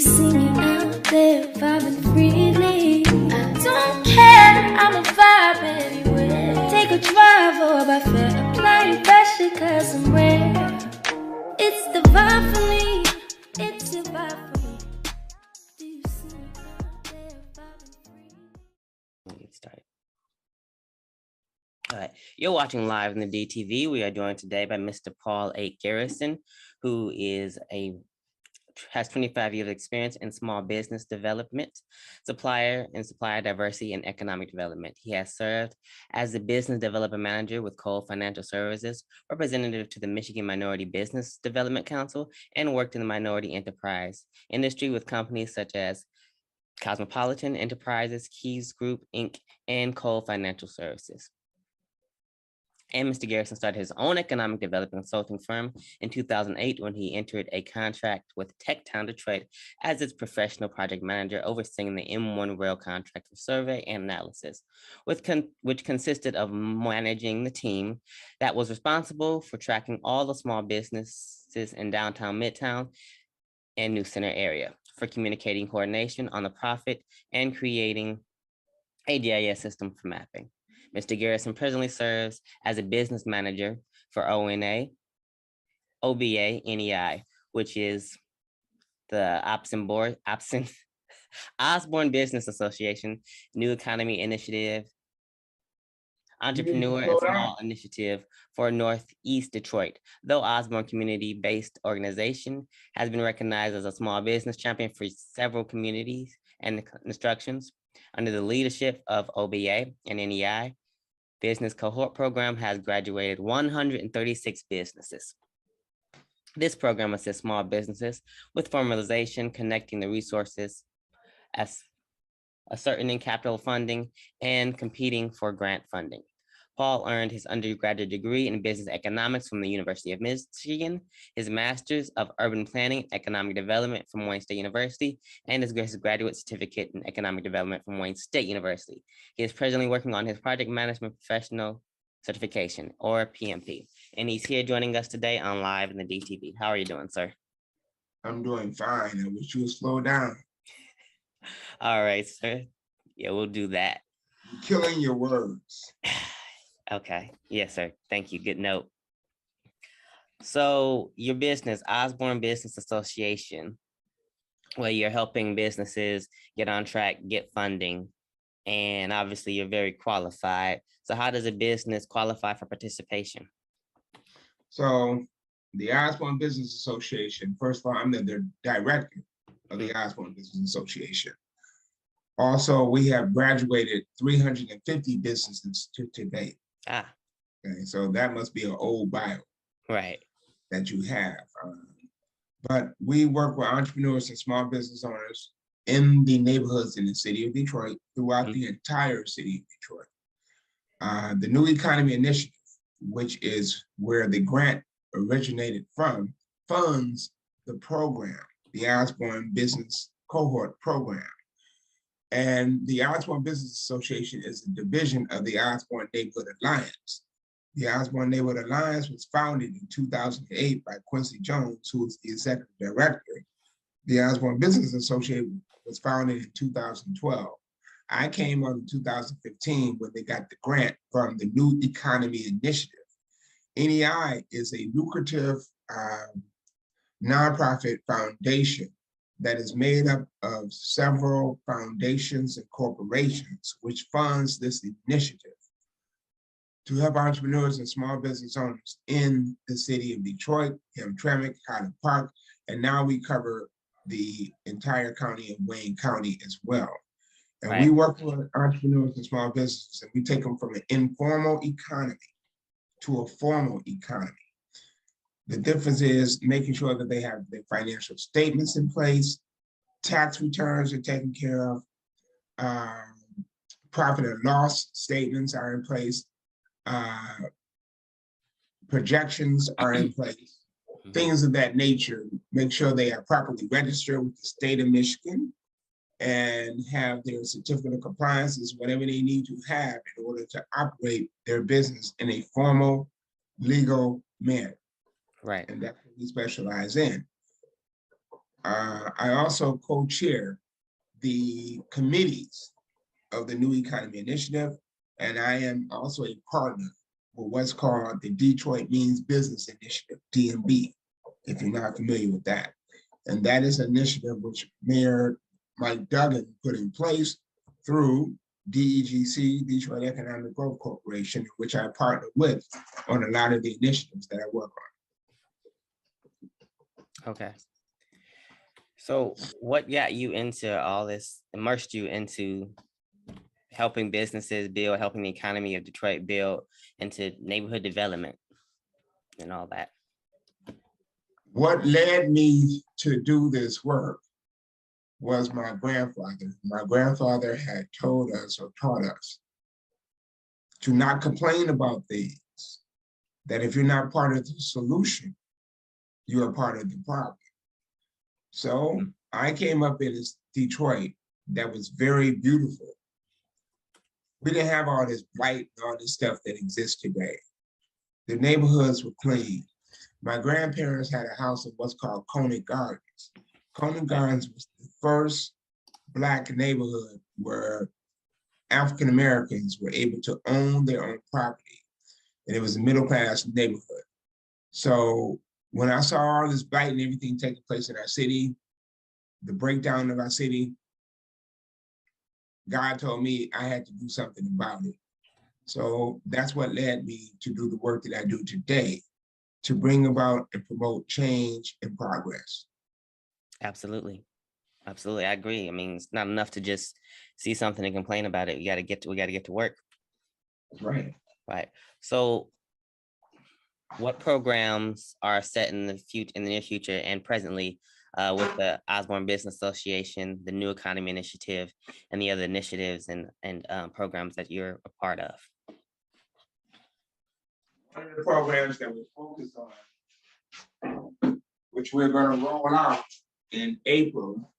see me out there vibing freely? I don't care, I'm a vibe anywhere. Take a drive or by fair, applying pressure cause I'm rare. It's the vibe for me, it's the vibe for me. Do you see me out there vibing freely? We'll get started. All right, you're watching live in the DTV. We are joined today by Mr. Paul Garrison, who has 25 years of experience in small business development, supplier diversity, and economic development. He has served as the business development manager with Cole Financial Services, representative to the Michigan Minority Business Development Council, and worked in the minority enterprise industry with companies such as Cosmopolitan Enterprises, Keys Group, Inc., and Cole Financial Services. And Mr. Garrison started his own economic development consulting firm in 2008 when he entered a contract with Techtown Detroit as its professional project manager, overseeing the M1 rail contract for survey and analysis, which consisted of managing the team that was responsible for tracking all the small businesses in downtown Midtown and New Center area, for communicating coordination on the profit and creating a GIS system for mapping. Mr. Garrison presently serves as a business manager for OBA, NEI, which is the Osborne Business Association, New Economy Initiative, Entrepreneur and Small Initiative for Northeast Detroit. Though Osborne community-based organization has been recognized as a small business champion for several communities and instructions, under the leadership of OBA and NEI, Business Cohort Program has graduated 136 businesses. This program assists small businesses with formalization, connecting the resources, as ascertaining capital funding, and competing for grant funding. Paul earned his undergraduate degree in business economics from the University of Michigan, his master's of urban planning and economic development from Wayne State University, and his graduate certificate in economic development from Wayne State University. He is presently working on his project management professional certification, or PMP, and he's here joining us today on Live in the DTV. How are you doing, sir? I'm doing fine. I wish you would slow down. All right, sir. Yeah, we'll do that. You're killing your words. Okay. Yes, sir. Thank you. Good note. So your business, Osborne Business Association, where you're helping businesses get on track, get funding, and obviously you're very qualified. So how does a business qualify for participation? So the Osborne Business Association, first of all, I'm the director of the Osborne Business Association. Also, we have graduated 350 businesses to date. Okay, so that must be an old bio, right, that you have. But we work with entrepreneurs and small business owners in the neighborhoods in the city of Detroit, throughout the entire city of Detroit. The New Economy Initiative, which is where the grant originated from, funds the program, the Osborne Business Cohort Program. And the Osborne Business Association is a division of the Osborne Neighborhood Alliance. The Osborne Neighborhood Alliance was founded in 2008 by Quincy Jones, who is the executive director. The Osborne Business Association was founded in 2012. I came on in 2015 when they got the grant from the New Economy Initiative. NEI is a lucrative nonprofit foundation that is made up of several foundations and corporations, which funds this initiative to help entrepreneurs and small business owners in the city of Detroit, Hamtramck, Highland Park, and now we cover the entire county of Wayne County as well. And we work with entrepreneurs and small businesses, and we take them from an informal economy to a formal economy. The difference is making sure that they have their financial statements in place, tax returns are taken care of, profit and loss statements are in place, projections are in place, things of that nature. Make sure they are properly registered with the state of Michigan and have their certificate of compliances, whatever they need to have in order to operate their business in a formal, legal manner. Right. And that's what we specialize in. I also co-chair the committees of the New Economy Initiative, and I am also a partner with what's called the Detroit Means Business Initiative, DMB, if you're not familiar with that. And that is an initiative which Mayor Mike Duggan put in place through DEGC, Detroit Economic Growth Corporation, which I partner with on a lot of the initiatives that I work on. Okay. So what got you into all this, immersed you into helping businesses build, helping the economy of Detroit build, into neighborhood development and all that? What led me to do this work was my grandfather. My grandfather had told us or taught us to not complain about things, that if you're not part of the solution, you are part of the problem. So I came up in Detroit that was very beautiful. We didn't have all this blight and all this stuff that exists today. The neighborhoods were clean. My grandparents had a house in what's called Conant Gardens. Conant Gardens was the first Black neighborhood where African Americans were able to own their own property. And it was a middle-class neighborhood. So when I saw all this blight and everything taking place in our city, the breakdown of our city, God told me I had to do something about it. So that's what led me to do the work that I do today, to bring about and promote change and progress. Absolutely. Absolutely. I agree. I mean, it's not enough to just see something and complain about it. We got to get to work. That's right. Right. So what programs are set in the future, in the near future and presently with the Osborne Business Association, the New Economy Initiative, and the other initiatives and programs that you're a part of? One of the programs that we're focused on, which we're going to roll out in April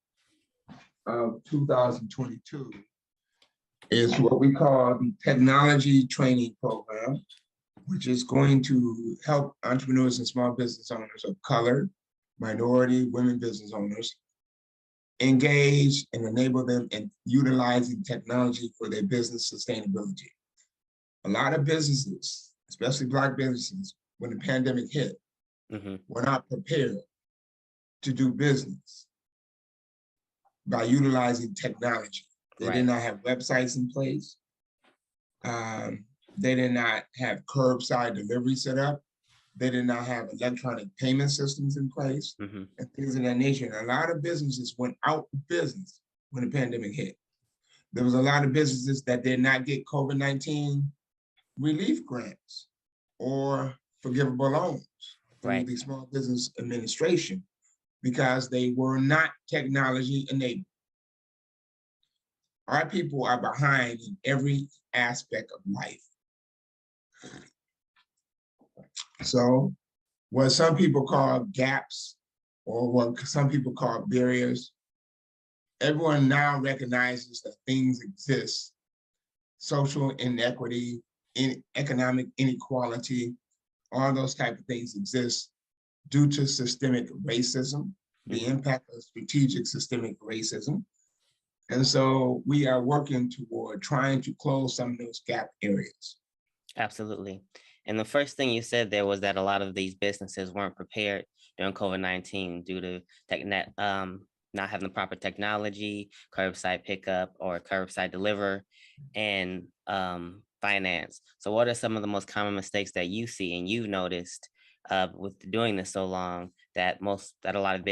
of 2022, is what we call the Technology Training Program, which is going to help entrepreneurs and small business owners of color, minority, women business owners engage and enable them in utilizing technology for their business sustainability. A lot of businesses, especially Black businesses, when the pandemic hit, were not prepared to do business by utilizing technology. They did not have websites in place. They did not have curbside delivery set up. They did not have electronic payment systems in place and things of that nature. And a lot of businesses went out of business when the pandemic hit. There was a lot of businesses that did not get COVID-19 relief grants or forgivable loans through the Small Business Administration because they were not technology enabled. Our people are behind in every aspect of life. So what some people call gaps or what some people call barriers, everyone now recognizes that things exist. Social inequity, economic inequality, all those type of things exist due to systemic racism, the impact of strategic systemic racism. And so we are working toward trying to close some of those gap areas. Absolutely. And the first thing you said there was that a lot of these businesses weren't prepared during COVID-19 due to not having the proper technology, curbside pickup or curbside deliver, and finance. So what are some of the most common mistakes that you see and you've noticed with doing this so long that a lot of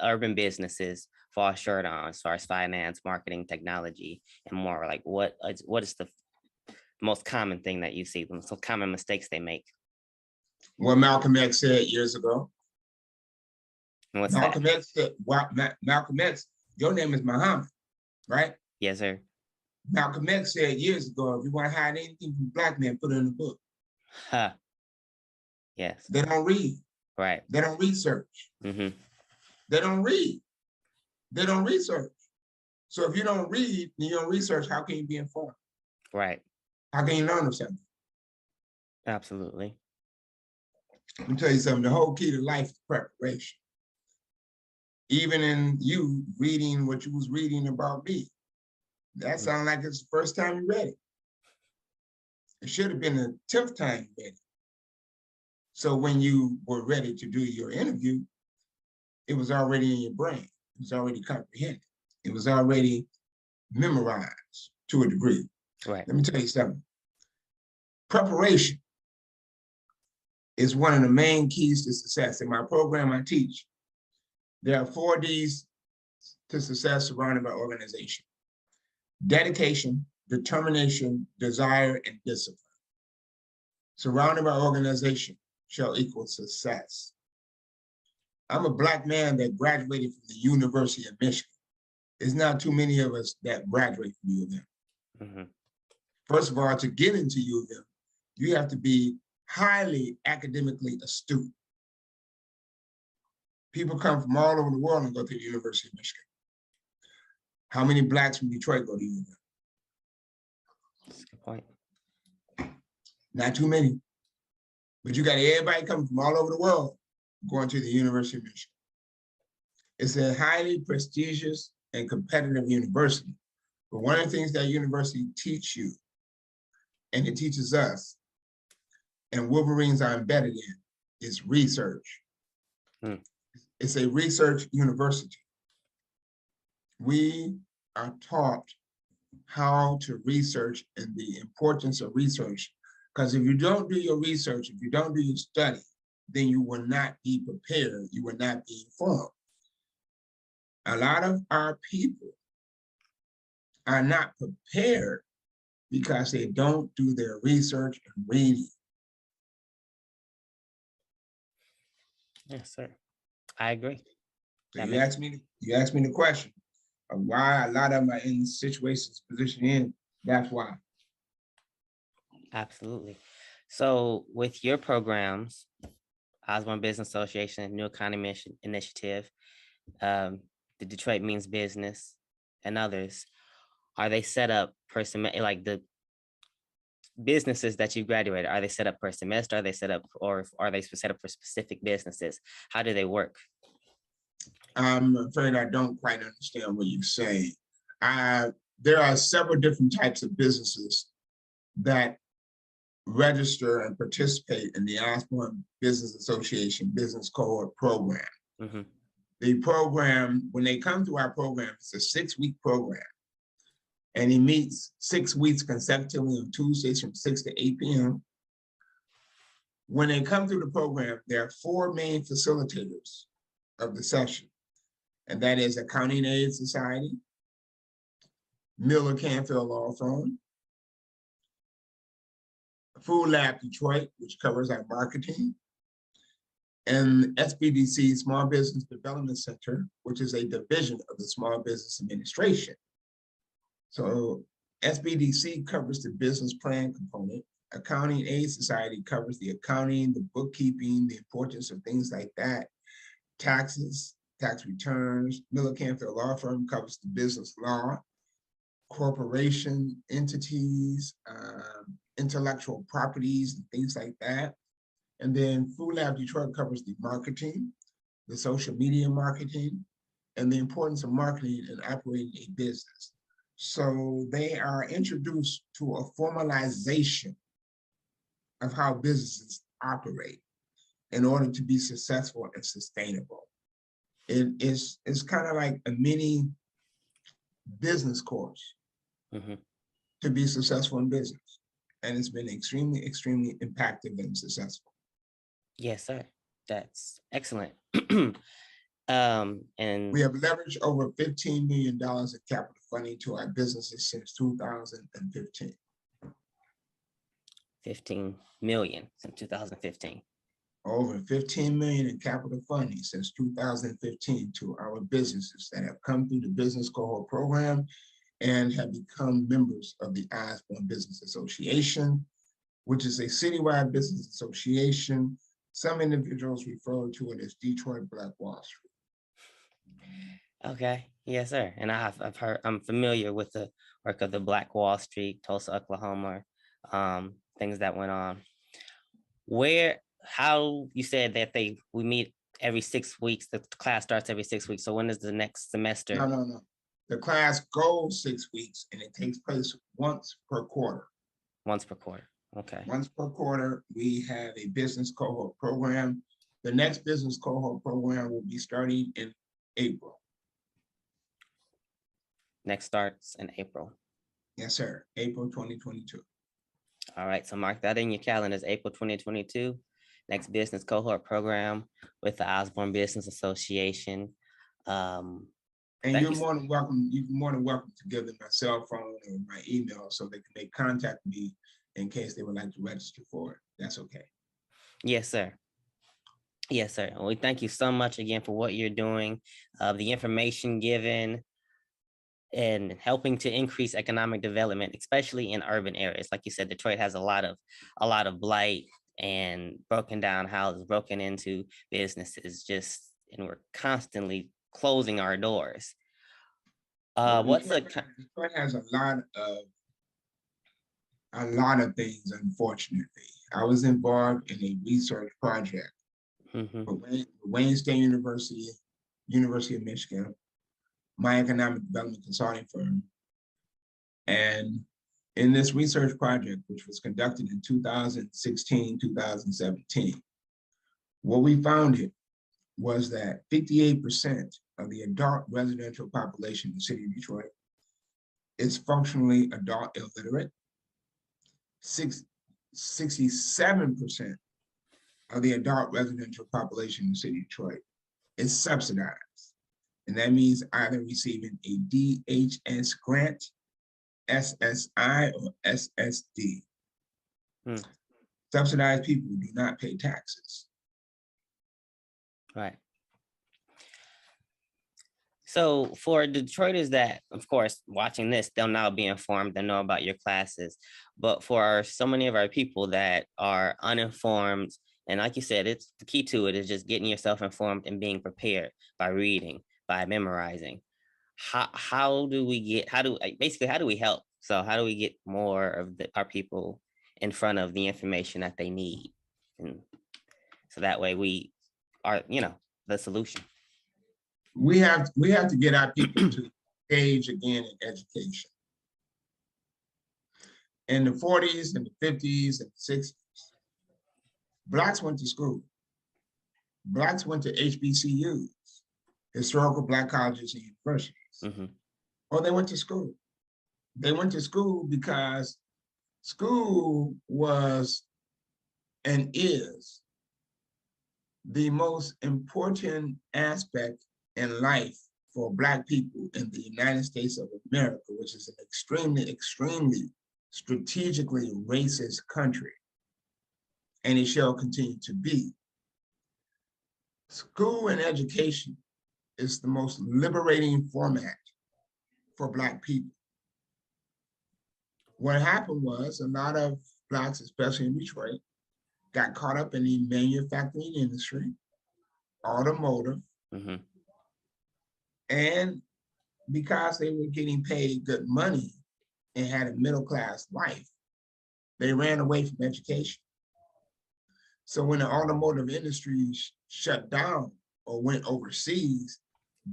urban businesses fall short on as far as finance, marketing, technology, and more? Like what is the most common thing that you see, the most common mistakes they make? What Malcolm X said years ago. And what's Malcolm that? X said, Malcolm X, your name is Muhammad, right? Yes, sir. Malcolm X said years ago, if you want to hide anything from Black men, put it in the book. Huh. Yes. They don't read. Right. They don't research. They don't read. They don't research. So if you don't read and you don't research, how can you be informed? Right. How can you learn something? Absolutely. Let me tell you something, the whole key to life is preparation. even in you reading what you was reading about me. That sounds like it's the first time you read it. It should have been the 10th time you read it. So when you were ready to do your interview, it was already in your brain. It was already comprehended. It was already memorized to a degree. Right. Let me tell you something. Preparation is one of the main keys to success. In my program I teach, there are 4 Ds to success surrounded by organization: dedication, determination, desire, and discipline. Surrounded by organization shall equal success. I'm a Black man that graduated from the University of Michigan. There's not too many of us that graduate from U of M. Mm-hmm. First of all, to get into U of M, you have to be highly academically astute. People come from all over the world and go to the University of Michigan. How many Blacks from Detroit go to U of M? That's a good point. Not too many. But you got everybody coming from all over the world going to the University of Michigan. It's a highly prestigious and competitive university. But one of the things that university teach you, and it teaches us, and Wolverines are embedded in, is research. It's a research university. We are taught how to research and the importance of research. Because if you don't do your research, if you don't do your study, then you will not be prepared. You will not be informed. A lot of our people are not prepared because they don't do their research and reading. Yes, sir. I agree. So you asked me the question of why a lot of them are in situations, position in. That's why. Absolutely. So with your programs, Osborne Business Association, New Economy Initiative, the Detroit Means Business, and others, are they set up per semester, like the businesses that you graduated, are they set up per semester? Are they set up, or are they set up for specific businesses? How do they work? I'm afraid I don't quite understand what you're saying. There are several different types of businesses that register and participate in the Osborne Business Association Business Cohort program. Mm-hmm. The program, when they come to our program, it's a 6-week program. And he meets 6 weeks consecutively on Tuesdays from 6 to 8 p.m. When they come through the program, there are 4 main facilitators of the session. And that is Accounting Aid Society, Miller Canfield Law Firm, Food Lab Detroit, which covers our marketing, and SBDC, Small Business Development Center, which is a division of the Small Business Administration. So SBDC covers the business plan component. Accounting Aid Society covers the accounting, the bookkeeping, the importance of things like that, taxes, tax returns. Miller Canfield Law Firm covers the business law, corporation entities, intellectual properties, and things like that. And then Food Lab Detroit covers the marketing, the social media marketing, and the importance of marketing and operating a business. So they are introduced to a formalization of how businesses operate in order to be successful and sustainable. It's kind of like a mini business course to be successful in business. And it's been extremely, extremely impactful and successful. Yes, sir. That's excellent. And we have leveraged over $15 million in capital funding to our businesses since 2015. 15 million since 2015. Over 15 million in capital funding since 2015 to our businesses that have come through the business cohort program and have become members of the Osborne Business Association, which is a citywide business association. Some individuals refer to it as Detroit Black Wall Street. Okay, yes, sir. And I've heard, I'm familiar with the work of the Black Wall Street, Tulsa, Oklahoma, things that went on. How you said that we meet every 6 weeks. The class starts every 6 weeks. So when is the next semester? No. The class goes 6 weeks and it takes place once per quarter. Once per quarter. Okay. Once per quarter, we have a business cohort program. The next business cohort program will be starting in April. Next starts in April. Yes, sir. April 2022. All right. So mark that in your calendars, April 2022. Next business cohort program with the Osborne Business Association. And you're more than welcome. You're more than welcome to give them my cell phone or my email so they can make contact me in case they would like to register for it. That's okay. Yes, sir. Yes, sir. Well, we thank you so much again for what you're doing, the information given, and helping to increase economic development, especially in urban areas. Like you said, Detroit has a lot of blight and broken down houses, broken into businesses, and we're constantly closing our doors. Detroit has a lot of things, unfortunately. I was involved in a research project for Wayne State University, University of Michigan, my economic development consulting firm. And in this research project, which was conducted in 2016, 2017, what we found was that 58% of the adult residential population in the city of Detroit is functionally adult illiterate. 67% of the adult residential population in the city of Detroit is subsidized. And that means either receiving a DHS grant, SSI, or SSD. Subsidized people do not pay taxes. Right. So for Detroiters that, of course, watching this, they'll now be informed, they'll know about your classes. But for so many of our people that are uninformed, and like you said, it's the key to it is just getting yourself informed and being prepared by reading, by memorizing. How do we help? So how do we get more of our people in front of the information that they need? And so that way we are, the solution. We have to get our people to engage again in education. In the 40s and the 50s and the 60s, Blacks went to school. Blacks went to HBCUs, historical Black colleges and universities. Or they went to school. They went to school because school was and is the most important aspect in life for Black people in the United States of America, which is an extremely strategically racist country, and it shall continue to be. School and education is the most liberating format for Black people. What happened was a lot of Blacks, especially in Detroit, got caught up in the manufacturing industry, automotive, and because they were getting paid good money and had a middle-class life, they ran away from education. So when the automotive industry shut down or went overseas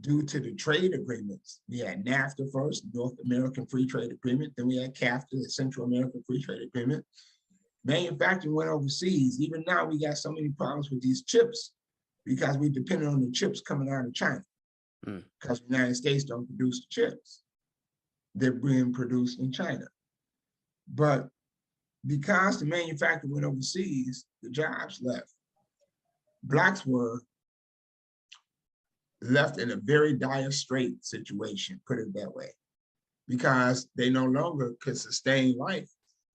due to the trade agreements, we had NAFTA first, North American Free Trade Agreement, then we had CAFTA, the Central American Free Trade Agreement. Manufacturing went overseas. Even now we got so many problems with these chips because we depended on the chips coming out of China. Because the United States don't produce the chips. They're being produced in China. But because the manufacturing went overseas, the jobs left. Blacks were left in a very dire strait situation, put it that way, because they no longer could sustain life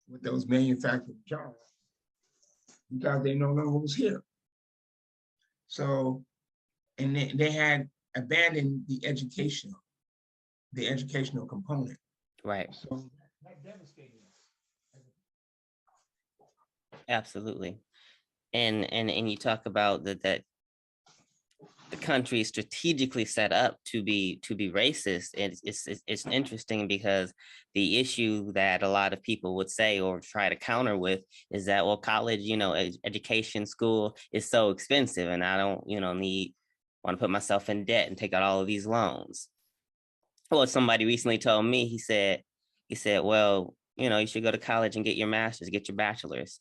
with those manufacturing jobs because they no longer was here. So, and they had abandoned the educational component. Right. So that devastated us. Absolutely. And you talk about that the country is strategically set up to be racist. And it's interesting because the issue that a lot of people would say or try to counter with is that, well, college, education, school is so expensive, and I don't, want to put myself in debt and take out all of these loans. Well, somebody recently told me, he said, well, you should go to college and get your master's, get your bachelor's.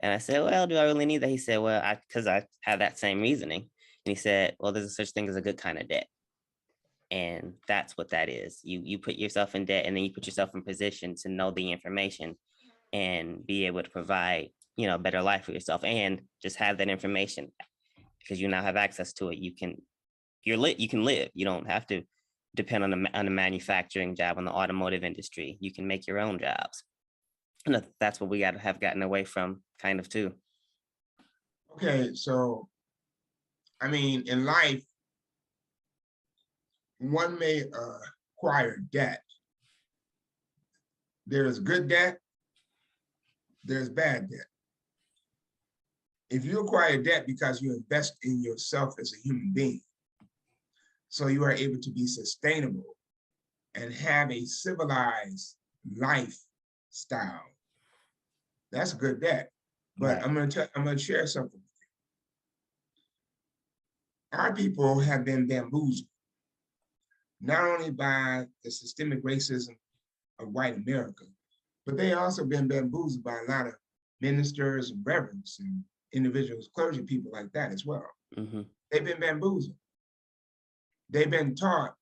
And I said, well, do I really need that? He said, well, because I have that same reasoning. And he said, well, there's a such thing as a good kind of debt. And that's what that is. You put yourself in debt, and then you put yourself in position to know the information and be able to provide, a better life for yourself, and just have that information because you now have access to it. You can live. You don't have to depend on a manufacturing job in the automotive industry. You can make your own jobs. And that's what we got to have gotten away from, kind of, too. Okay, so, I mean, in life, one may acquire debt. There's good debt, there's bad debt. If you acquire debt because you invest in yourself as a human being, so you are able to be sustainable and have a civilized lifestyle, that's good debt. But right. I'm gonna share something with you. Our people have been bamboozled, not only by the systemic racism of white America, but they also been bamboozled by a lot of ministers and reverends and individuals, clergy people like that as well. Mm-hmm. They've been bamboozled. They've been taught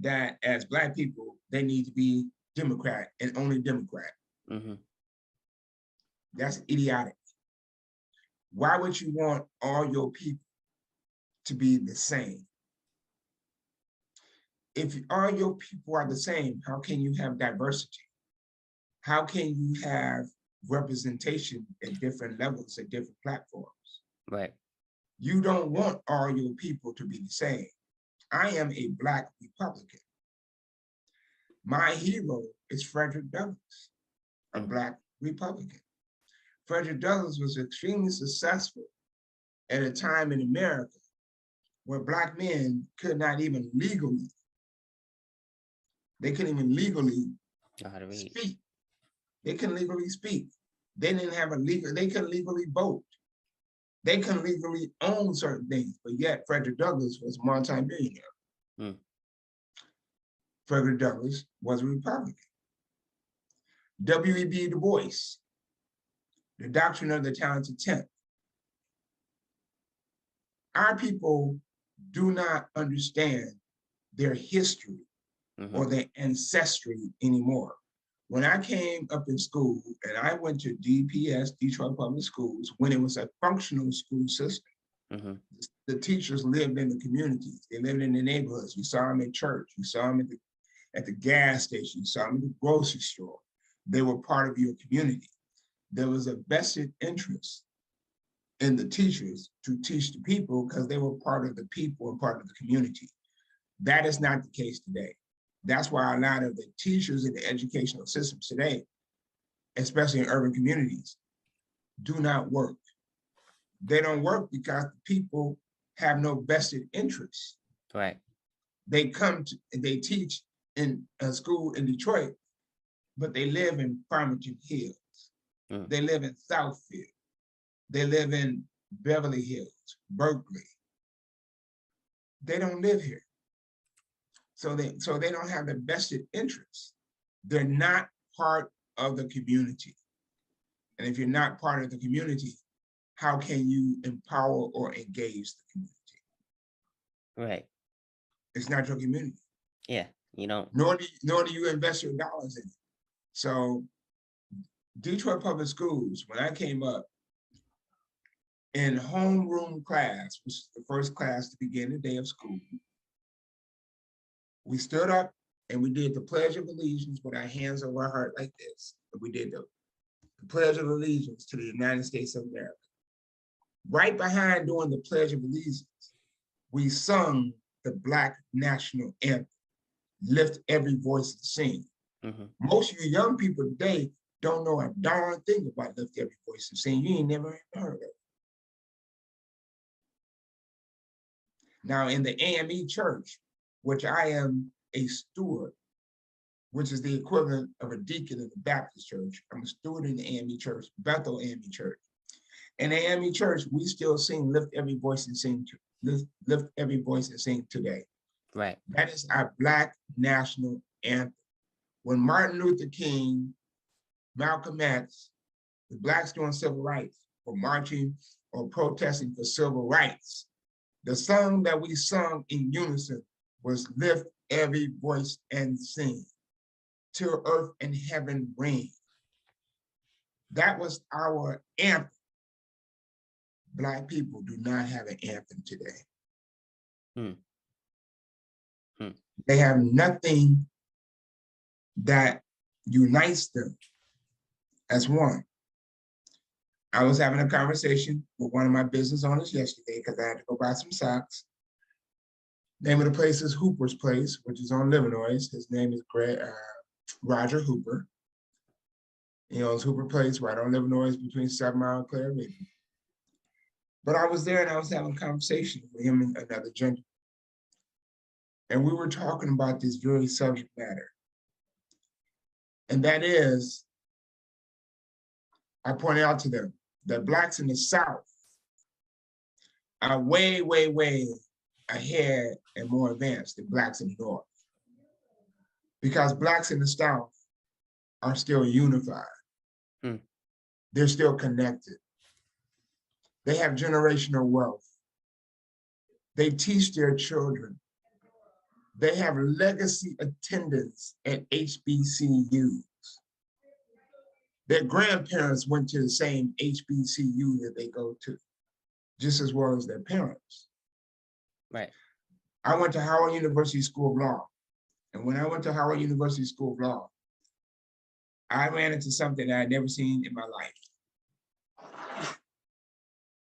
that as Black people, they need to be Democrat and only Democrat. Mm-hmm. That's idiotic. Why would you want all your people to be the same? If all your people are the same, how can you have diversity? How can you have representation at different levels, at different platforms? Right. You don't want all your people to be the same. I am a Black Republican. My hero is Frederick Douglass, a Black Republican. Frederick Douglass was extremely successful at a time in America where Black men could not even legally, they couldn't even legally speak. They couldn't legally speak. They didn't have they couldn't legally vote. They couldn't legally own certain things, but yet Frederick Douglass was a multi-millionaire. Hmm. Frederick Douglass was a Republican. W.E.B. Du Bois, the doctrine of the talented tenth. Our people do not understand their history or their ancestry anymore. When I came up in school and I went to DPS, Detroit Public Schools, when it was a functional school system, the teachers lived in the communities. They lived in the neighborhoods. You saw them at church. You saw them at the gas station. You saw them at the grocery store. They were part of your community. There was a vested interest in the teachers to teach the people because they were part of the people and part of the community. That is not the case today. That's why a lot of the teachers in the educational systems today, especially in urban communities, do not work. They don't work because the people have no vested interest. Right. They teach in a school in Detroit, but they live in Farmington Hills. They live in Southfield. They live in Beverly Hills, Berkeley. They don't live here. So they don't have the vested interest. They're not part of the community. And if you're not part of the community, how can you empower or engage the community? Right. It's not your community. Yeah, you don't. Nor do you invest your dollars in it. So Detroit Public Schools, when I came up in homeroom class, which is the first class to begin the day of school, we stood up and we did the Pledge of Allegiance with our hands over our heart like this. We did the Pledge of Allegiance to the United States of America. Right behind doing the Pledge of Allegiance, we sung the Black National Anthem, Lift Every Voice and Sing. Most of you young people today don't know a darn thing about Lift Every Voice and Sing. You ain't never heard of it. Now in the AME church, which I am a steward, which is the equivalent of a deacon in the Baptist church. I'm a steward in the AME church, Bethel AME church. In the AME church, we still sing Lift Every Voice and Sing, lift Every Voice and Sing Today. Right. That is our Black national anthem. When Martin Luther King, Malcolm X, the Blacks doing civil rights, or marching or protesting for civil rights, the song that we sung in unison was Lift Every Voice and Sing, till earth and heaven ring. That was our anthem. Black people do not have an anthem today. They have nothing that unites them as one. I was having a conversation with one of my business owners yesterday because I had to go buy some socks. Name of the place is Hooper's Place, which is on Livernois. His name is Roger Hooper. He owns Hooper Place right on Livernois between 7 Mile and Clare River. But I was there and I was having a conversation with him and another gentleman. And we were talking about this very subject matter. And that is, I pointed out to them that Blacks in the South are way, way, way ahead and more advanced than Blacks in the North. Because Blacks in the South are still unified. They're still connected. They have generational wealth. They teach their children. They have legacy attendance at HBCUs. Their grandparents went to the same HBCU that they go to, just as well as their parents. Right. I went to Howard University School of Law. And when I went to Howard University School of Law, I ran into something that I'd never seen in my life.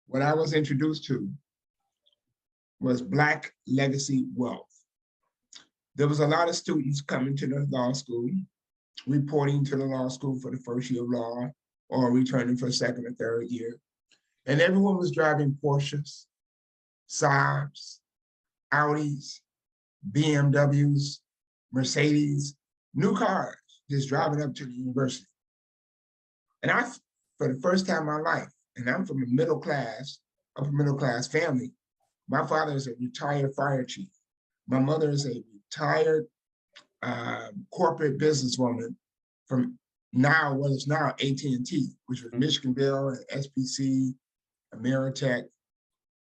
What I was introduced to was Black legacy wealth. There was a lot of students coming to the law school, reporting to the law school for the first year of law or returning for second or third year. And everyone was driving Porsches, Saabs, Audis, BMWs, Mercedes, new cars, just driving up to the university. And I, for the first time in my life, and I'm from a upper middle class family. My father is a retired fire chief. My mother is a retired corporate businesswoman from what is now AT&T, which was Michiganville, SPC, Ameritech,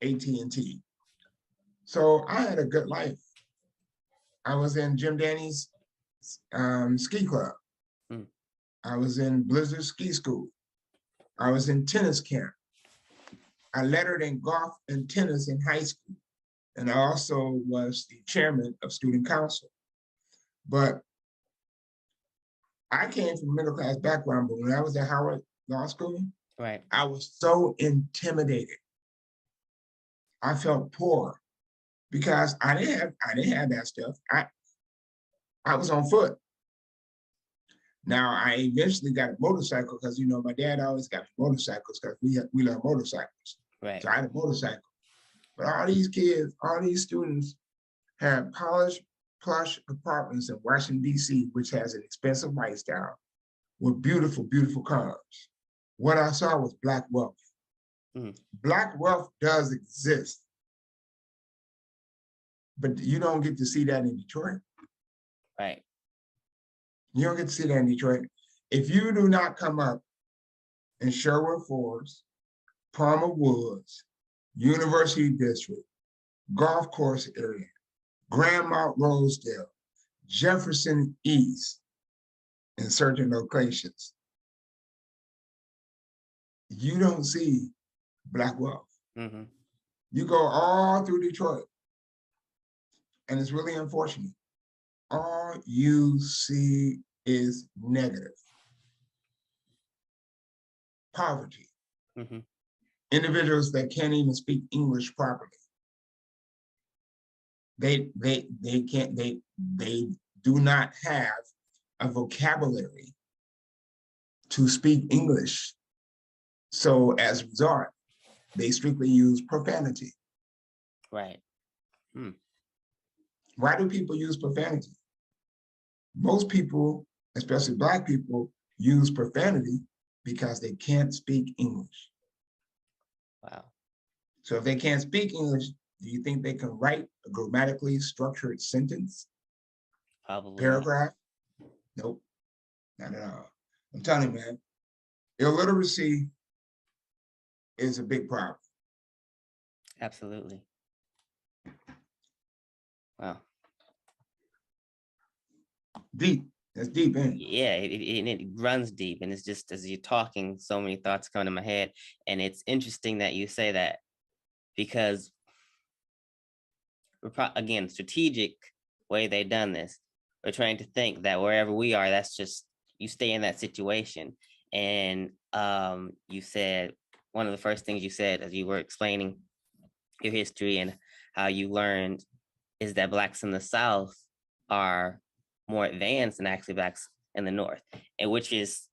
AT&T. So I had a good life. I was in Jim Danny's ski club. I was in Blizzard Ski School. I was in tennis camp. I lettered in golf and tennis in high school. And I also was the chairman of student council. But I came from a middle class background, but when I was at Howard Law School, right, I was so intimidated. I felt poor because I didn't have that stuff. I was on foot. Now I eventually got a motorcycle because my dad always got motorcycles because we love motorcycles. Right. So I had a motorcycle. But all these kids, all these students had polished, plush apartments in Washington, D.C., which has an expensive lifestyle with beautiful, beautiful cars. What I saw was Black wealth. Black wealth does exist. But you don't get to see that in Detroit. Right. You don't get to see that in Detroit. If you do not come up in Sherwood Forest, Palmer Woods, University District, Golf Course area, Grand Mount Rosedale, Jefferson East, in certain locations, you don't see Black wealth. You go all through Detroit, and it's really unfortunate. All you see is negative. Poverty. Individuals that can't even speak English properly. They do not have a vocabulary to speak English. So as a result, they strictly use profanity. Right. Why do people use profanity? Most people, especially Black people, use profanity because they can't speak English. Wow. So if they can't speak English, do you think they can write a grammatically structured sentence? Probably Paragraph? Nope, not at all. I'm telling you, man, illiteracy is a big problem. Absolutely. Wow. Deep. That's deep, ain't it? Yeah, it runs deep, and it's just as you're talking, so many thoughts come to my head, and it's interesting that you say that because again, strategic way they've done this. We're trying to think that wherever we are, that's just you stay in that situation. And you said one of the first things you said as you were explaining your history and how you learned is that Blacks in the South are more advanced than actually Blacks in the North, and which is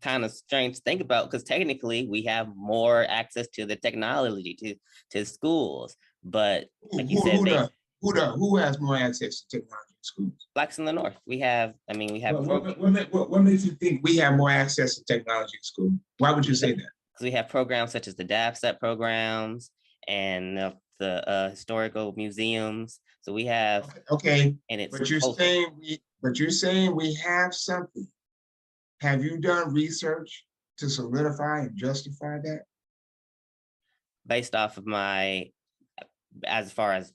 kind of strange to think about because technically we have more access to the technology, to schools, but like you said, who has more access to technology in schools? Blacks in the North. We have What makes you think we have more access to technology in school? Why would you say that? Because we have programs such as the DAPSET programs and the historical museums. So we have okay. And it's but you're saying we have something. Have you done research to solidify and justify that? Based off of as far as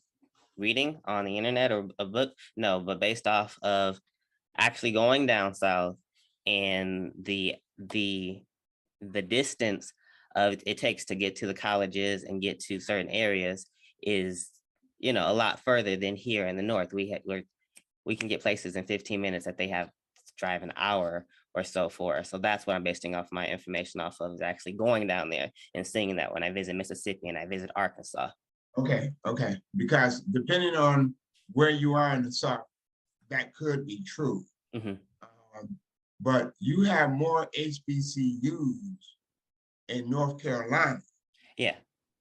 reading on the internet or a book, no, but based off of actually going down south and the distance of it takes to get to the colleges and get to certain areas is, a lot further than here in the North. We can get places in 15 minutes that they have to drive an hour or so for. So that's what I'm basing off my information off of, is actually going down there and seeing that when I visit Mississippi and I visit Arkansas. Okay. Because depending on where you are in the South, that could be true. Mm-hmm. But you have more HBCUs in North Carolina. Yeah,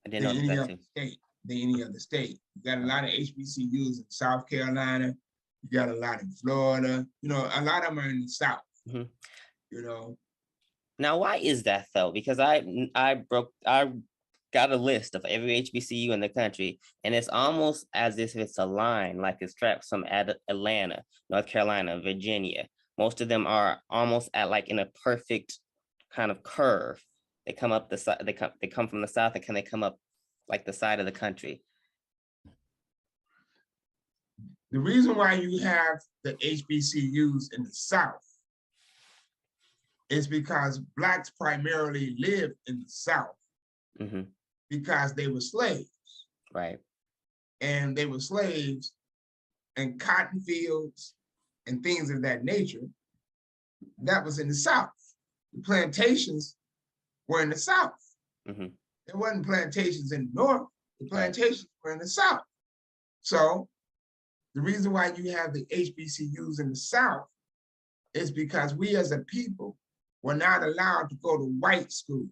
I didn't know that too. Than any other state. You got a lot of HBCUs in South Carolina. You got a lot in Florida. A lot of them are in the South. Mm-hmm. Now, why is that though? Because I got a list of every HBCU in the country, and it's almost as if it's a line, like it's tracked from Atlanta, North Carolina, Virginia. Most of them are almost at like in a perfect kind of curve. They come up the side. They come from the south, and they come up like the side of the country. The reason why you have the HBCUs in the South is because Blacks primarily lived in the South. Mm-hmm. Because they were slaves. Right. And they were slaves in cotton fields and things of that nature. That was in the South. The plantations were in the South. Mm-hmm. There wasn't plantations in the North. The plantations were in the South. So the reason why you have the HBCUs in the South is because we as a people were not allowed to go to white schools.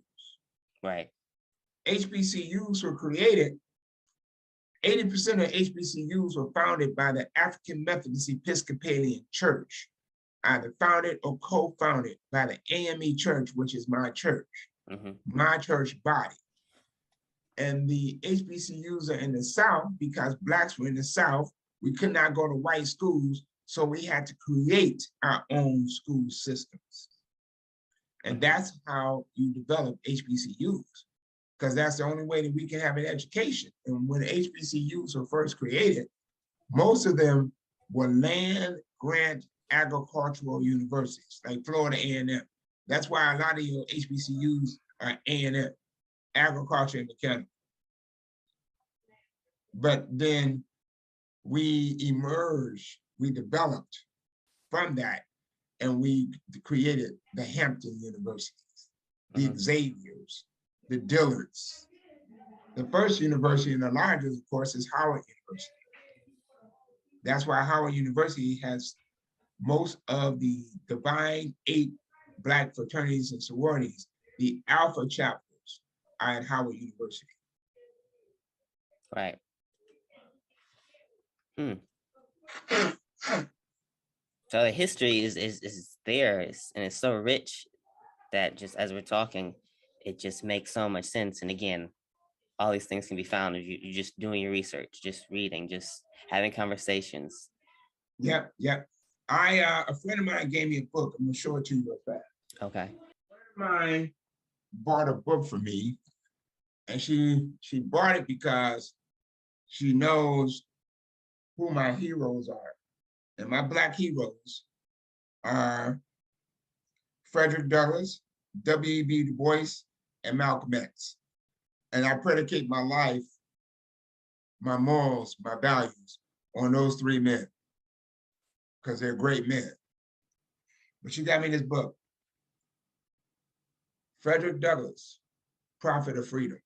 Right. HBCUs were created, 80% of HBCUs were founded by the African Methodist Episcopalian Church, either founded or co-founded by the AME Church, which is my church, my church body. And the HBCUs are in the South because Blacks were in the South. We could not go to white schools, so we had to create our own school systems. And that's how you develop HBCUs, because that's the only way that we can have an education. And when HBCUs were first created, most of them were land grant agricultural universities, like Florida A&M. That's why a lot of your HBCUs are A&M, agriculture and mechanical. But then we emerged, we developed from that, and we created the Hampton universities, the Xaviers, the Dillards. The first university and the largest, of course, is Howard University. That's why Howard University has most of the Divine 8 Black fraternities and sororities. The Alpha chapters are at Howard University. Right. Mm. So the history is there, and it's so rich that just as we're talking, it just makes so much sense. And again, all these things can be found if you just doing your research, just reading, just having conversations. Yep, yep. A friend of mine gave me a book. I'm gonna show it to you real fast. Okay. A friend of mine bought a book for me, and she bought it because she knows who my heroes are. And my Black heroes are Frederick Douglass, W.E.B. Du Bois, and Malcolm X. And I predicate my life, my morals, my values on those three men because they're great men. But she got me this book, Frederick Douglass, Prophet of Freedom.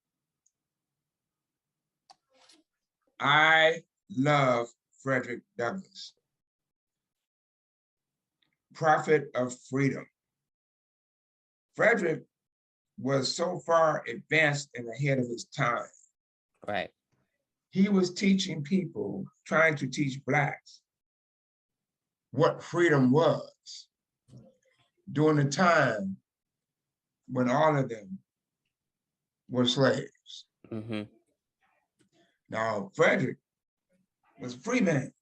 I love Frederick Douglass, Prophet of Freedom. Frederick was so far advanced and ahead of his time. Right. He was teaching people, trying to teach Blacks what freedom was during the time when all of them were slaves. Mm-hmm. Now, Frederick was a free man.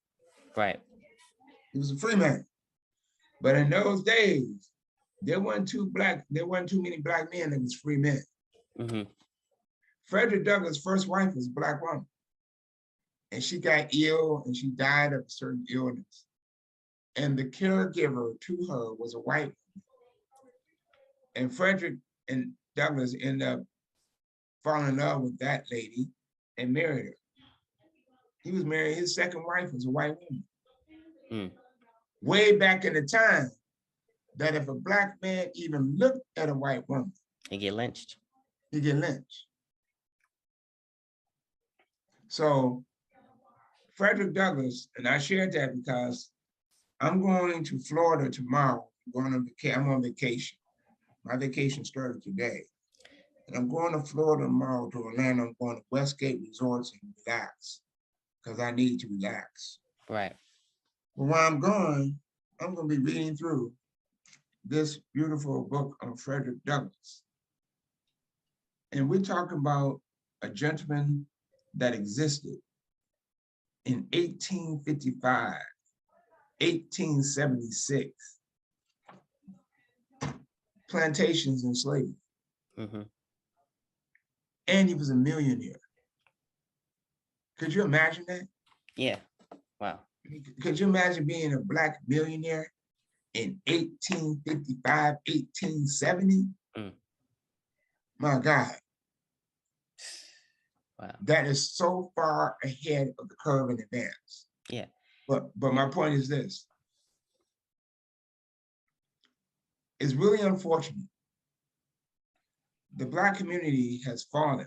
Right. He was a free man. But in those days, there weren't too many Black men that was free men. Mm-hmm. Frederick Douglass' first wife was a Black woman. And she got ill and she died of a certain illness. And the caregiver to her was a white woman. And Frederick and Douglass ended up falling in love with that lady and married her. He was married, his second wife was a white woman. Mm. Way back in the time that if a Black man even looked at a white woman, He get lynched. he'd get lynched. So Frederick Douglass, and I shared that because I'm going to Florida tomorrow. I'm on vacation. My vacation started today. And I'm going to Florida tomorrow to Orlando. I'm going to Westgate Resorts and relax because I need to relax. Right. But while I'm going to be reading through this beautiful book on Frederick Douglass. And we're talking about a gentleman that existed in 1855, 1876, plantations and slavery. Mm-hmm. And he was a millionaire. Could you imagine that? Yeah. Wow. Could you imagine being a Black millionaire in 1855, 1870? Mm. My God. Wow. That is so far ahead of the curve in advance. Yeah. But my point is this. It's really unfortunate. The Black community has fallen.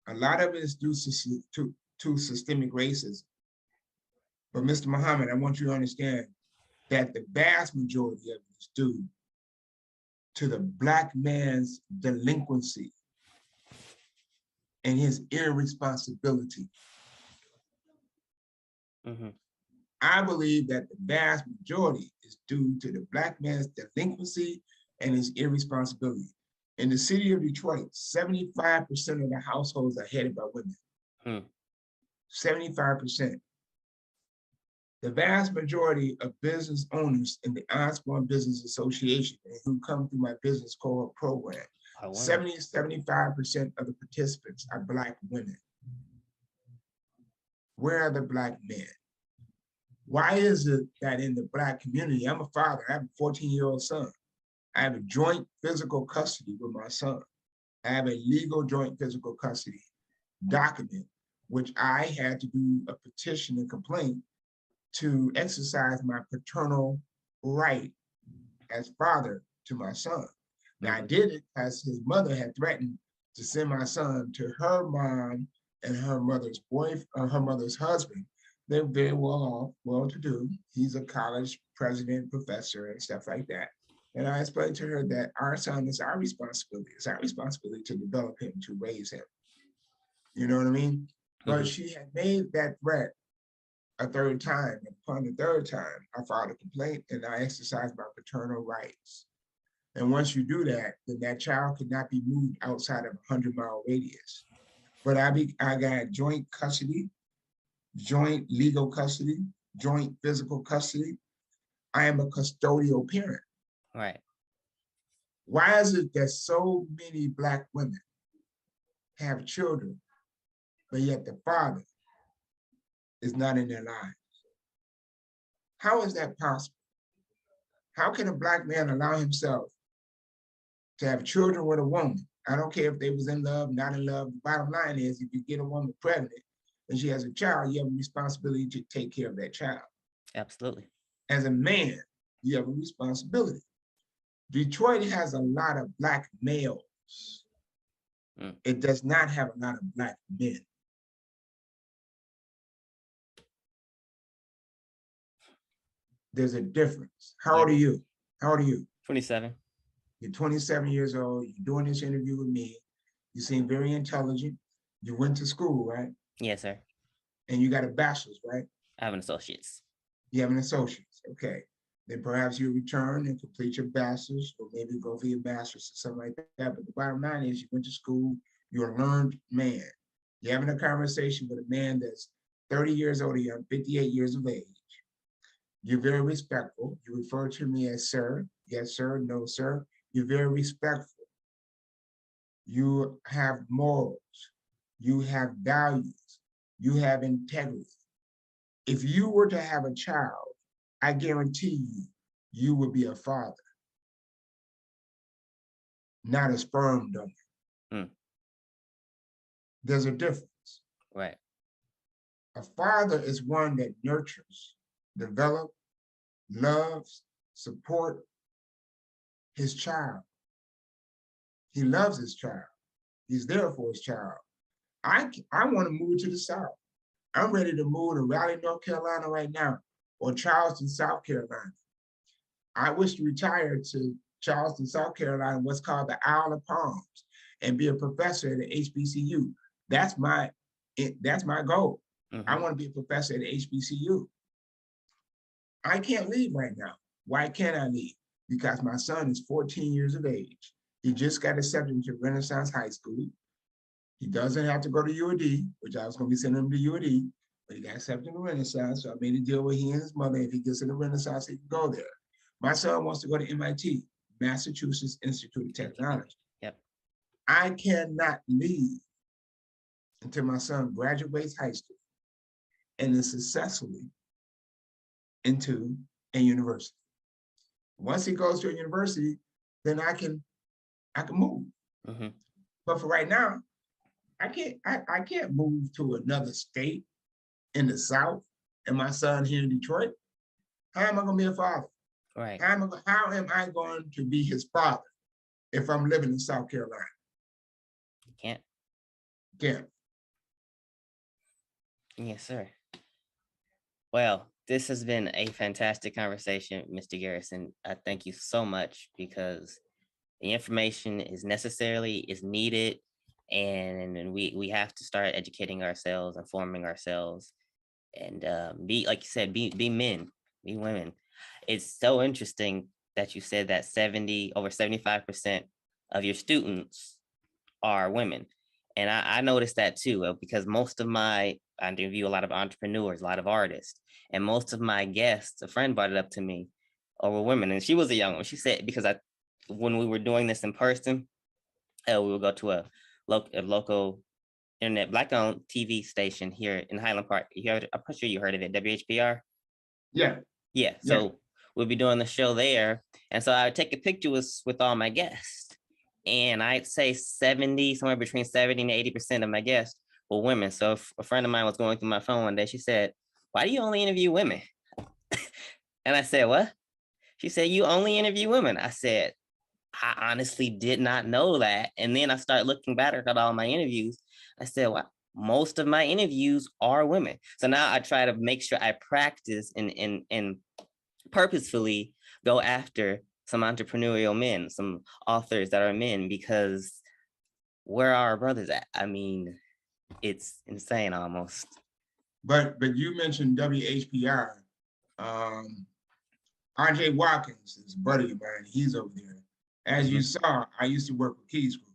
A lot of it is due to systemic racism. But Mr. Muhammad, I want you to understand that the vast majority of it is due to the Black man's delinquency and his irresponsibility. Mm-hmm. I believe that the vast majority is due to the Black man's delinquency and his irresponsibility. In the city of Detroit, 75% of the households are headed by women. 75%. The vast majority of business owners in the Osborne Business Association who come through my business co-op program, 75% of the participants are Black women. Where are the Black men? Why is it that in the Black community, I'm a father, I have a 14-year-old son. I have a joint physical custody with my son. I have a legal joint physical custody document, which I had to do a petition and complaint to exercise my paternal right as father to my son. Now I did it as his mother had threatened to send my son to her mom and her mother's her mother's husband. They're very well off, well-to-do. He's a college president, professor, and stuff like that. And I explained to her that our son is our responsibility. It's our responsibility to develop him, to raise him. You know what I mean? But she had made that threat a third time. And upon the third time, I filed a complaint and I exercised my paternal rights. And once you do that, then that child could not be moved outside of a 100-mile radius. But I got joint custody, joint legal custody, joint physical custody. I am a custodial parent. Right. Why is it that so many Black women have children, but yet the father is not in their lives? How is that possible? How can a Black man allow himself to have children with a woman? I don't care if they was in love, not in love. The bottom line is, if you get a woman pregnant and she has a child, you have a responsibility to take care of that child. Absolutely. As a man, you have a responsibility. Detroit has a lot of Black males. It does not have a lot of Black men. There's a difference. How old are you? How old are you? 27. You're 27 years old. You're doing this interview with me. You seem very intelligent. You went to school, right? Yes, sir. And you got a bachelor's, right? I have an associate's. You have an associate's. Okay. Then perhaps you return and complete your bachelor's, or maybe go for your master's or something like that. But the bottom line is, you went to school. You're a learned man. You're having a conversation with a man that's 30 years older. You're 58 years of age. You're very respectful. You refer to me as sir. Yes, sir. No, sir. You're very respectful. You have morals. You have values. You have integrity. If you were to have a child, I guarantee you would be a father, not a sperm donor. There's a difference. Right. A father is one that nurtures, develops, loves, support his child. He loves his child. He's there for his child. I want to move to the South. I'm ready to move to Raleigh, North Carolina right now, or Charleston, South Carolina. I wish to retire to Charleston, South Carolina, what's called the Isle of Palms, and be a professor at the HBCU. That's my goal. I want to be a professor at the HBCU. I can't leave right now. Why can't I leave? Because my son is 14 years of age. He just got accepted into Renaissance High School. He doesn't have to go to UAD, which I was going to be sending him to UAD, but he got accepted to Renaissance. So I made a deal with he and his mother. If he gets into Renaissance, he can go there. My son wants to go to MIT, Massachusetts Institute of Technology. Yep. I cannot leave until my son graduates high school and is successfully into a university. Once he goes to a university, then I can move. But for right now, I can't move to another state in the South and my son here in Detroit. How am I going to be a father? Right. How am I going to be his father if I'm living in South Carolina? You can't. Can't. Yes, sir. Well, this has been a fantastic conversation, Mr. Garrison. I thank you so much, because the information is needed, and we have to start educating ourselves, informing ourselves, and be, like you said, be men, be women. It's so interesting that you said that over 75% of your students are women. And I noticed that too, because I interview a lot of entrepreneurs, a lot of artists, and most of my guests, a friend brought it up to me, were women. And she was a young one. She said, because when we were doing this in person, we would go to a local internet Black-owned TV station here in Highland Park. I'm pretty sure you heard of it, WHPR. Yeah. So we'll be doing the show there. And so I would take a picture with all my guests. And I'd say somewhere between 70 and 80% of my guests were women. So if a friend of mine was going through my phone one day, she said, "Why do you only interview women?" And I said, "What?" She said, "You only interview women." I said, "I honestly did not know that." And then I started looking back at all my interviews. I said, "Well, most of my interviews are women." So now I try to make sure I practice and purposefully go after some entrepreneurial men, some authors that are men, because where are our brothers at? I mean, it's insane almost. But you mentioned WHPR. RJ Watkins is a buddy of mine. He's over there. As you saw, I used to work with Keys Group.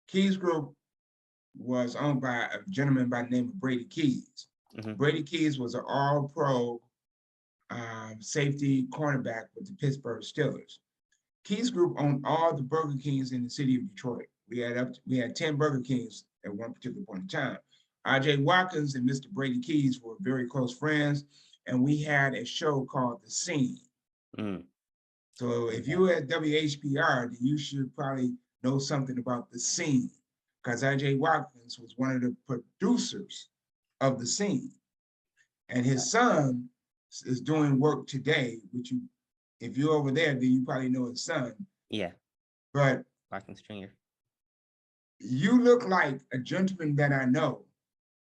Keys Group was owned by a gentleman by the name of Brady Keys. Brady Keys was an all-pro safety cornerback with the Pittsburgh Steelers. Keys Group owned all the Burger Kings in the city of Detroit. We had 10 Burger Kings at one particular point in time. RJ Watkins and Mr. Brady Keys were very close friends, and we had a show called The Scene. So if you were at WHPR, then you should probably know something about The Scene, because RJ Watkins was one of the producers of The Scene. And his son is doing work today, which you, if you're over there, then you probably know his son. Yeah. But Watkins Jr. You look like a gentleman that I know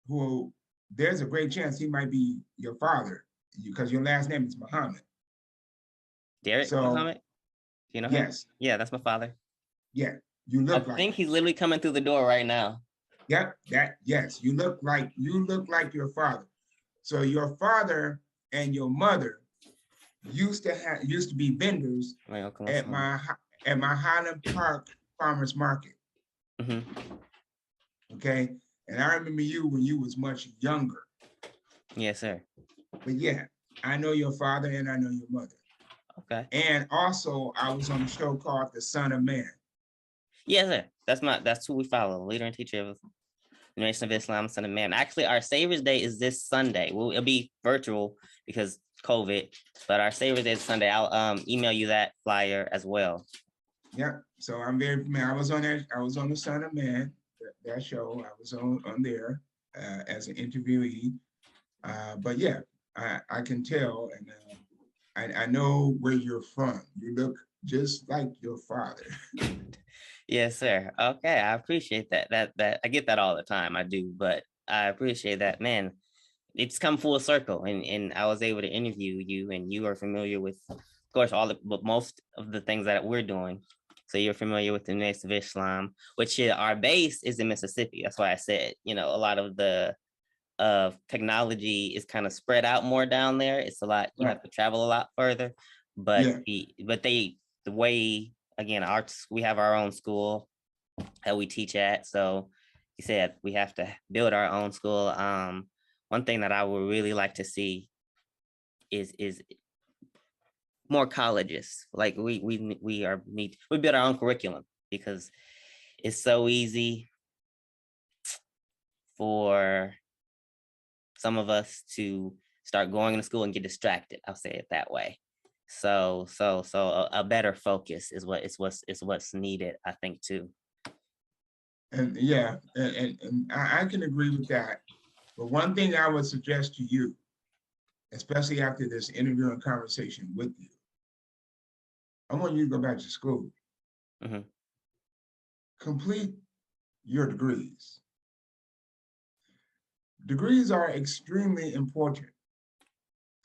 who there's a great chance he might be your father, because your last name is Muhammad. Derek Muhammad? You know him? Yes. Yeah, that's my father. Yeah, you look like. I think he's literally coming through the door right now. Yep, yes, you look like your father. So your father and your mother used to be vendors at my Highland Park Farmers Market. Okay, and I remember you when you was much younger. Yes, sir. But yeah, I know your father and I know your mother. Okay. And also, I was on a show called The Son of Man. Yes, sir. That's who we follow. Leader and teacher of the Nation of Islam, Son of Man. Actually, our Savior's Day is this Sunday. Well, it'll be virtual because COVID, but our Savior's Day is Sunday. I'll email you that flyer as well. Yeah. So I'm very familiar. I was on The Son of Man, that show. I was on there as an interviewee. But yeah, I can tell, and I know where you're from. You look just like your father. Yes, sir. Okay, I appreciate that. That I get that all the time. I do, but I appreciate that, man. It's come full circle, and I was able to interview you, and you are familiar with, of course, but most of the things that we're doing. So you're familiar with the Nation of Islam, which our base is in Mississippi. That's why I said, a lot of the technology is kind of spread out more down there. It's a lot, you have to travel a lot further, but the way, again, we have our own school that we teach at. So you said we have to build our own school. One thing that I would really like to see is more colleges. Like we build our own curriculum, because it's so easy for some of us to start going to school and get distracted. I'll say it that way. So a better focus is what's needed, I think, too. And yeah, and I can agree with that. But one thing I would suggest to you, especially after this interview and conversation with you, I want you to go back to school. Complete your degrees. Degrees are extremely important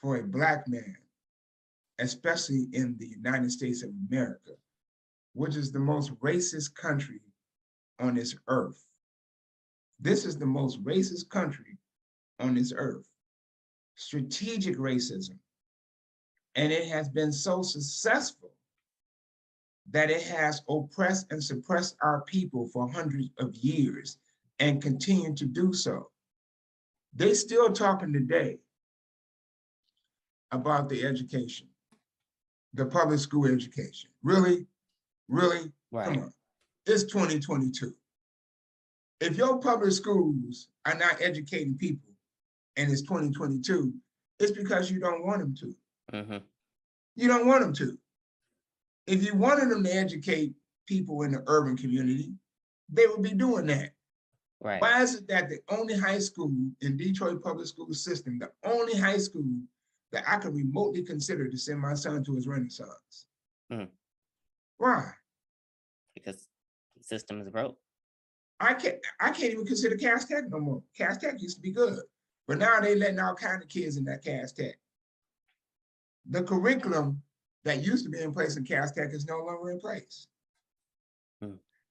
for a Black man, especially in the United States of America, which is the most racist country on this earth. This is the most racist country on this earth. Strategic racism. And it has been so successful that it has oppressed and suppressed our people for hundreds of years and continue to do so. They're still talking today about the education, the public school education. Really? Right. Come on. It's 2022. If your public schools are not educating people and it's 2022, it's because you don't want them to. You don't want them to. If you wanted them to educate people in the urban community, they would be doing that. Right. Why is it that the only high school in Detroit public school system, the only high school that I could remotely consider to send my son to his Renaissance? Why? Because the system is broke. I can't even consider Cass Tech no more. Cass Tech used to be good, but now they letting all kinds of kids in that Cass Tech. The curriculum that used to be in place in Cass Tech is no longer in place.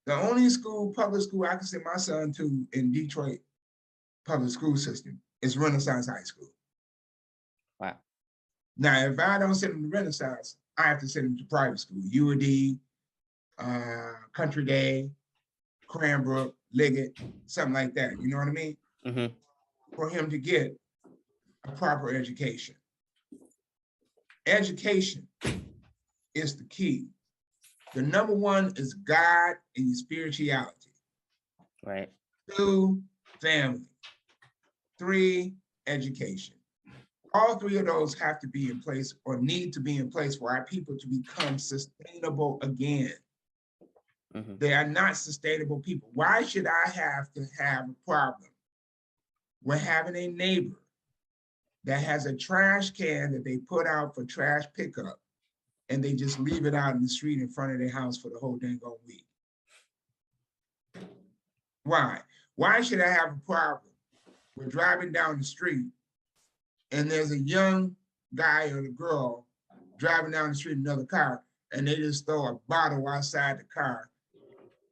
The only public school I can send my son to in Detroit public school system is Renaissance High School. Wow. Now, if I don't send them to Renaissance, I have to send them to private school, UAD, Country Day, Cranbrook, Liggett, something like that. You know what I mean? Mm-hmm. For him to get a proper education. Education is the key. The number one is God and your spirituality. Right. 2, family. 3, education. All 3 of those have to be in place or need to be in place for our people to become sustainable again. Mm-hmm. They are not sustainable people. Why should I have to have a problem with having a neighbor that has a trash can that they put out for trash pickup and they just leave it out in the street in front of their house for the whole dang old week? Why? Why should I have a problem with driving down the street and there's a young guy or a girl driving down the street in another car and they just throw a bottle outside the car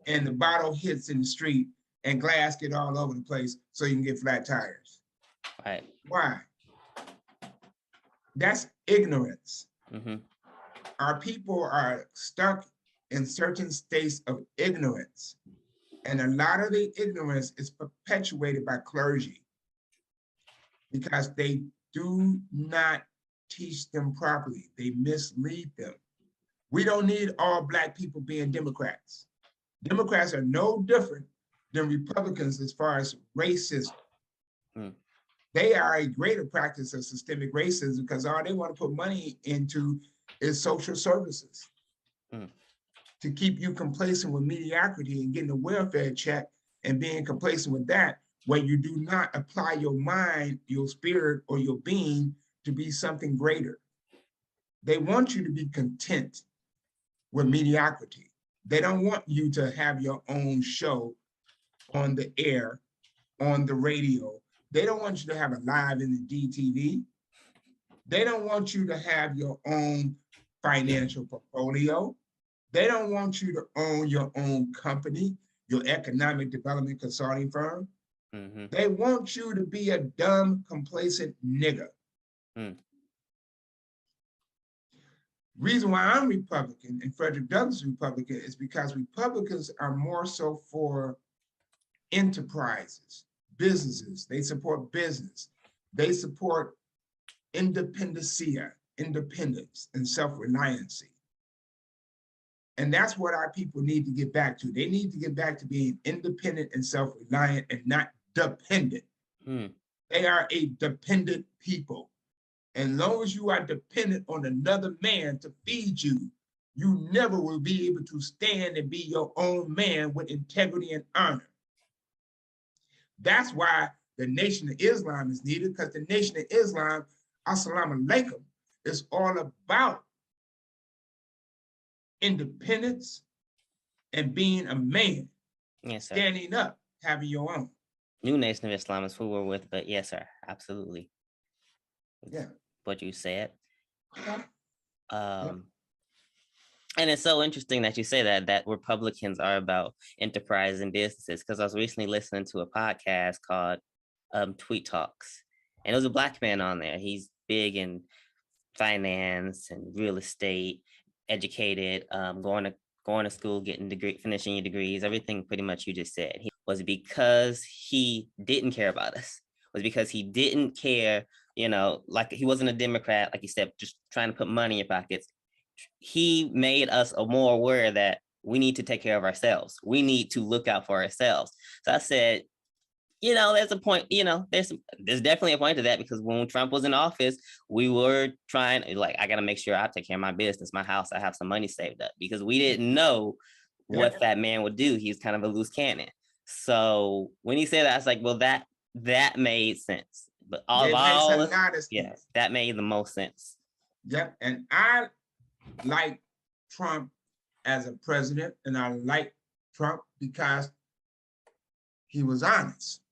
and the bottle hits in the street and glass get all over the place so you can get flat tires? Right. Why? That's ignorance. Mm-hmm. Our people are stuck in certain states of ignorance. And a lot of the ignorance is perpetuated by clergy because they do not teach them properly. They mislead them. We don't need all Black people being Democrats. Democrats are no different than Republicans as far as racism. Mm. They are a greater practice of systemic racism because all they want to put money into is social services. Mm. To keep you complacent with mediocrity and getting a welfare check and being complacent with that, when you do not apply your mind, your spirit, or your being to be something greater. They want you to be content with mediocrity. They don't want you to have your own show on the air, on the radio. They don't want you to have a live in the DTV. They don't want you to have your own financial portfolio. They don't want you to own your own company, your economic development consulting firm. Mm-hmm. They want you to be a dumb, complacent nigger. Mm. Reason why I'm Republican and Frederick Douglass Republican is because Republicans are more so for enterprises, businesses. They support business. They support independencia, independence, and self-reliancy. And that's what our people need to get back to. They need to get back to being independent and self-reliant and not dependent. Mm. They are a dependent people. As long as you are dependent on another man to feed you, you never will be able to stand and be your own man with integrity and honor. That's why the Nation of Islam is needed, because the Nation of Islam, assalamu alaikum, is all about independence and being a man. Yes, sir. Standing up, having your own. New Nation of Islam is who we're with, but yes, sir, absolutely. Yeah. What you said. Yeah. And it's so interesting that you say that Republicans are about enterprise and businesses, because I was recently listening to a podcast called Tweet Talks, and there was a Black man on there. He's big in finance and real estate, educated, going to school, finishing your degrees, everything pretty much you just said. He was because he didn't care about us, was because he didn't care, like he wasn't a Democrat, like you said, just trying to put money in your pockets. He made us more aware that we need to take care of ourselves. We need to look out for ourselves. So I said, there's a point, there's definitely a point to that, because when Trump was in office, we were trying, I got to make sure I take care of my business, my house, I have some money saved up, because we didn't know what that man would do. He's kind of a loose cannon. So when he said that, I was like, well, that made sense. But that made the most sense. Yep. And I like Trump as a president, and I like Trump because he was honest.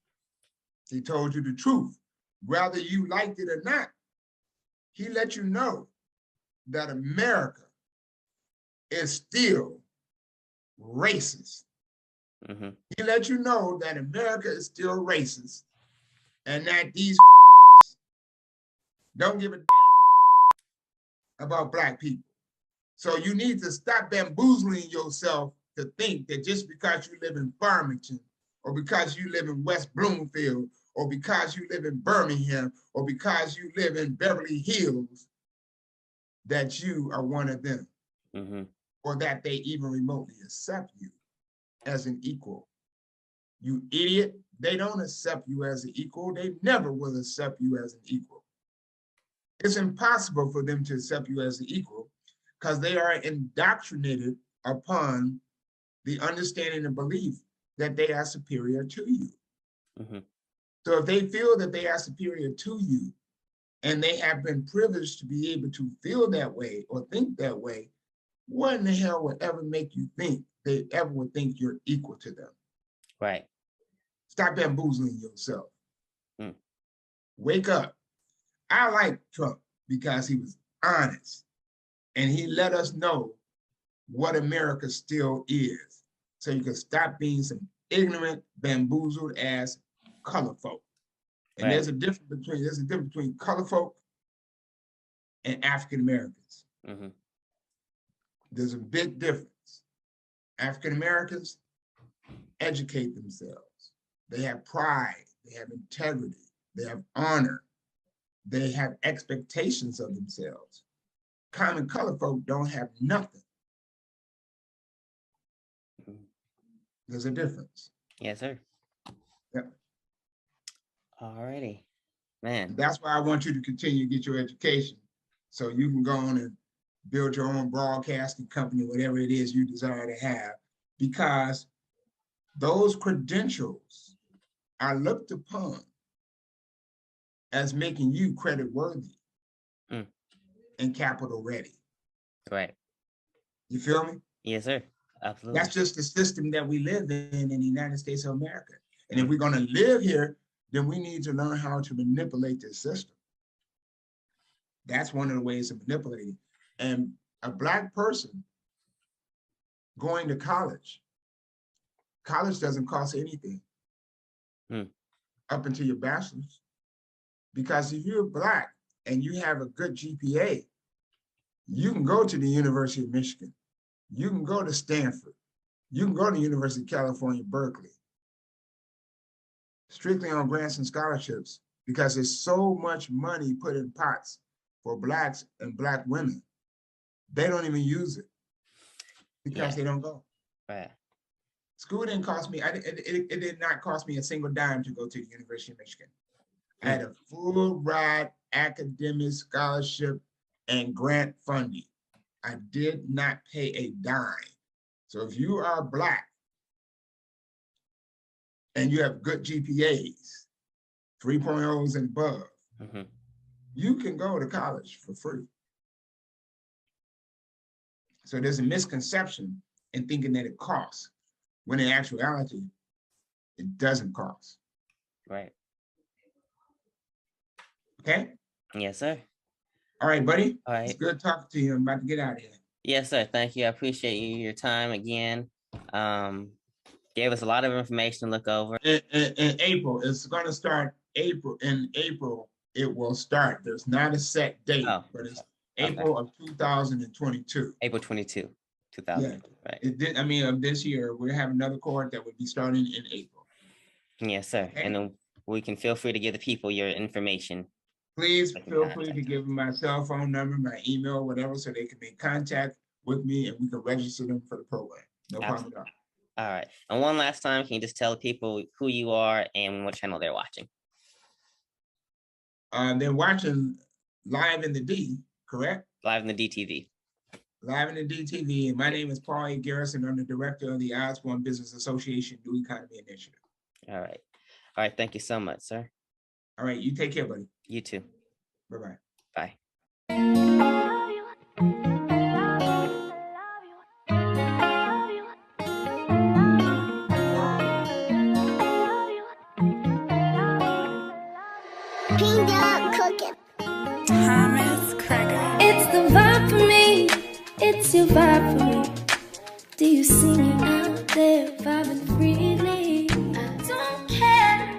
He told you the truth, whether you liked it or not. He let you know that America is still racist. Mm-hmm. He let you know that America is still racist, and that these don't give a damn about Black people. So you need to stop bamboozling yourself to think that just because you live in Farmington, or because you live in West Bloomfield, or because you live in Birmingham, or because you live in Beverly Hills, that you are one of them, or that they even remotely accept you as an equal. You idiot, they don't accept you as an equal. They never will accept you as an equal. It's impossible for them to accept you as an equal because they are indoctrinated upon the understanding and belief that they are superior to you. So if they feel that they are superior to you, and they have been privileged to be able to feel that way or think that way, what in the hell would ever make you think they ever would think you're equal to them? Right. Stop bamboozling yourself. Wake up. I like Trump because he was honest and he let us know what America still is. So you can stop being some ignorant, bamboozled ass color folk. And there's a difference between color folk and African Americans. There's a big difference. African Americans educate themselves. They have pride, they have integrity, they have honor, they have expectations of themselves. Common color folk don't have nothing. There's a difference. Yes, sir. Yep. All righty, man. That's why I want you to continue to get your education so you can go on and build your own broadcasting company, whatever it is you desire to have, because those credentials are looked upon as making you credit worthy and capital ready. Right. You feel me? Yes, sir. Absolutely. That's just the system that we live in the United States of America. And if we're going to live here, then we need to learn how to manipulate this system. That's one of the ways of manipulating. And a Black person going to college doesn't cost anything up until your bachelor's. Because if you're Black and you have a good GPA, you can go to the University of Michigan. You can go to Stanford. You can go to the University of California, Berkeley, strictly on grants and scholarships, because there's so much money put in pots for Blacks and Black women. They don't even use it because they don't go. Right. School didn't cost me, it did not cost me a single dime to go to the University of Michigan. I had a full ride academic scholarship and grant funding. I did not pay a dime. So if you are Black and you have good GPAs, 3.0s and above, you can go to college for free. So there's a misconception in thinking that it costs, when in actuality, it doesn't cost. Right. Okay? Yes, sir. All right, buddy. All right. It's good talking to you. I'm about to get out of here. Yes, sir. Thank you. I appreciate your time again. Gave us a lot of information to look over. In April, it's going to start in April, it will start. There's not a set date, but it's April of 2022. April 22, 2000. Yeah. Right. Of this year, we have another cohort that would be starting in April. Yes, sir. Okay. And then we can feel free to give the people your information. Please feel free to give them my cell phone number, my email, whatever, so they can make contact with me and we can register them for the program. No problem at all. All right. And one last time, can you just tell people who you are and what channel they're watching? They're watching Live in the D, correct? Live in the DTV. Live in the DTV. And my name is Paul Garrison. I'm the director of the Osborne Business Association New Economy Initiative. All right. All right. Thank you so much, sir. All right. You take care, buddy. You too. Bye-bye. Bye. It's the vibe for me. It's your vibe for me. Do you see me out there vibing free?